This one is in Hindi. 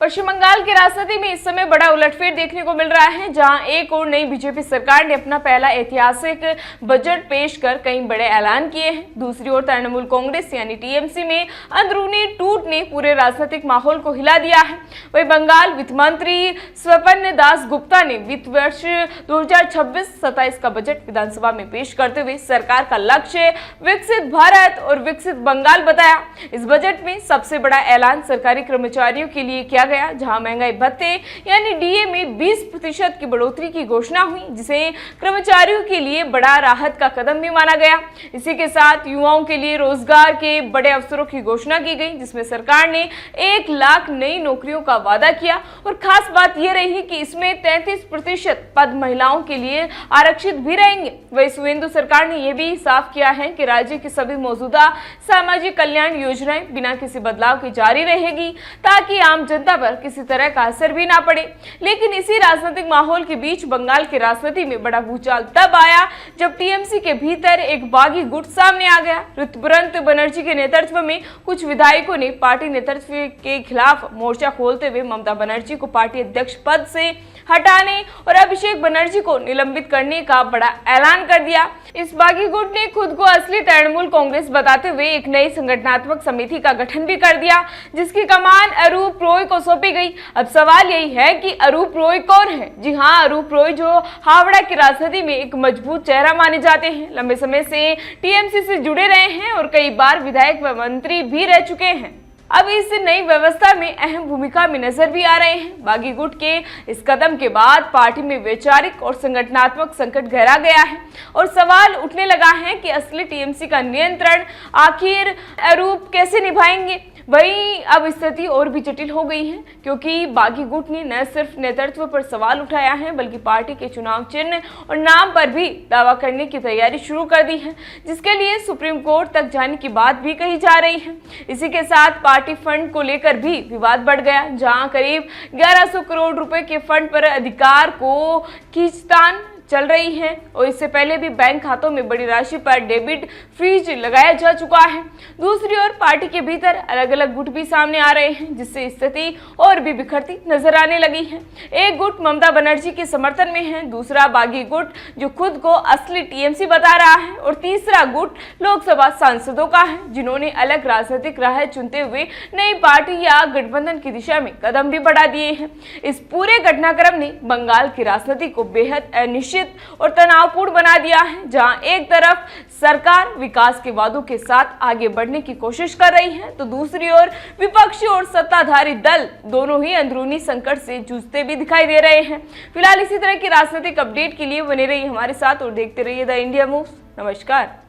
पश्चिम बंगाल की राजनीति में इस समय बड़ा उलटफेर देखने को मिल रहा है, जहां एक और नई बीजेपी सरकार ने अपना पहला ऐतिहासिक बजट पेश कर कई बड़े ऐलान किए हैं। दूसरी ओर तृणमूल कांग्रेस यानी टीएमसी में अंदरूनी टूट ने पूरे राजनीतिक माहौल को हिला दिया है। वही बंगाल वित्त मंत्री स्वपन दास गुप्ता ने वित्त वर्ष 2026-27 का बजट विधानसभा में पेश करते हुए सरकार का लक्ष्य विकसित भारत और विकसित बंगाल बताया। इस बजट में सबसे बड़ा ऐलान सरकारी कर्मचारियों के लिए किया गया, जहां महंगाई भत्ते यानी डीए में 20% की बढ़ोतरी की घोषणा हुई, जिसे कर्मचारियों के लिए बड़ा राहत का कदम भी माना गया। इसी के साथ युवाओं के लिए रोजगार के बड़े अवसरों की घोषणा की गई, जिसमें सरकार ने 1 लाख नई नौकरियों का वादा किया। और खास बात यह रही कि इसमें 33% पद महिलाओं के लिए आरक्षित भी रहेंगे। वही सुवेंदु सरकार ने यह भी साफ किया है कि राज्य की सभी मौजूदा सामाजिक कल्याण योजनाएं बिना किसी बदलाव के जारी रहेगी, ताकि आम जनता पर किसी तरह का असर भी ना पड़े। लेकिन इसी राजनीतिक माहौल के बीच बंगाल की राजनीति में बड़ा भूचाल तब आया जब टीएमसी के भीतर एक बागी गुट सामने आ गया। ऋतुपरंत बनर्जी के नेतृत्व में कुछ विधायकों ने पार्टी नेतृत्व के खिलाफ मोर्चा खोलते हुए ममता बनर्जी को पार्टी अध्यक्ष पद से हटाने और अभिषेक बनर्जी को निलंबित करने का बड़ा ऐलान कर दिया। इस बागी गुट ने खुद को असली तृणमूल कांग्रेस बताते हुए एक नई संगठनात्मक समिति का गठन भी कर दिया, जिसकी कमान अरूप रॉय को सौंपी गई। अब सवाल यही है कि अरूप रॉय कौन है? जी हाँ, अरूप रॉय जो हावड़ा की राजनीति में एक मजबूत चेहरा माने जाते हैं, लंबे समय से टीएमसी से जुड़े रहे हैं और कई बार विधायक व मंत्री भी रह चुके हैं। अब इस नई व्यवस्था में अहम भूमिका में नजर भी आ रहे हैं। बागी गुट के इस कदम के बाद पार्टी में वैचारिक और संगठनात्मक संकट गहरा गया है और सवाल उठने लगा है कि असली टीएमसी का नियंत्रण आखिर अरूप कैसे निभाएंगे। वहीं अब स्थिति और भी जटिल हो गई है, क्योंकि बागी गुट ने न सिर्फ नेतृत्व पर सवाल उठाया है, बल्कि पार्टी के चुनाव चिन्ह और नाम पर भी दावा करने की तैयारी शुरू कर दी है, जिसके लिए सुप्रीम कोर्ट तक जाने की बात भी कही जा रही है। इसी के साथ पार्टी फंड को लेकर भी विवाद बढ़ गया, जहां करीब 1100 करोड़ रुपए के फंड पर अधिकार को खींचतान चल रही है और इससे पहले भी बैंक खातों में बड़ी राशि पर डेबिट फ्रीज लगाया जा चुका है। दूसरी ओर पार्टी के भीतर अलग अलग गुट भी सामने आ रहे हैं, जिससे स्थिति और भी बिखरती नजर आने लगी है। एक गुट ममता बनर्जी के समर्थन में है, दूसरा बागी गुट जो खुद को असली टीएमसी बता रहा है और तीसरा गुट लोकसभा सांसदों का है, जिन्होंने अलग राजनीतिक राह चुनते हुए नई पार्टी या गठबंधन की दिशा में कदम भी बढ़ा दिए हैं। इस पूरे घटनाक्रम ने बंगाल की राजनीति को बेहद अनिश्चित और तनावपूर्ण बना दिया है, जहां एक तरफ सरकार विकास के वादों के साथ आगे बढ़ने की कोशिश कर रही है, तो दूसरी ओर विपक्षी और सत्ताधारी दल दोनों ही अंदरूनी संकट से जूझते भी दिखाई दे रहे हैं। फिलहाल इसी तरह की राजनीतिक अपडेट के लिए बने रहिए हमारे साथ और देखते रहिए द इंडिया मूव्स। नमस्कार।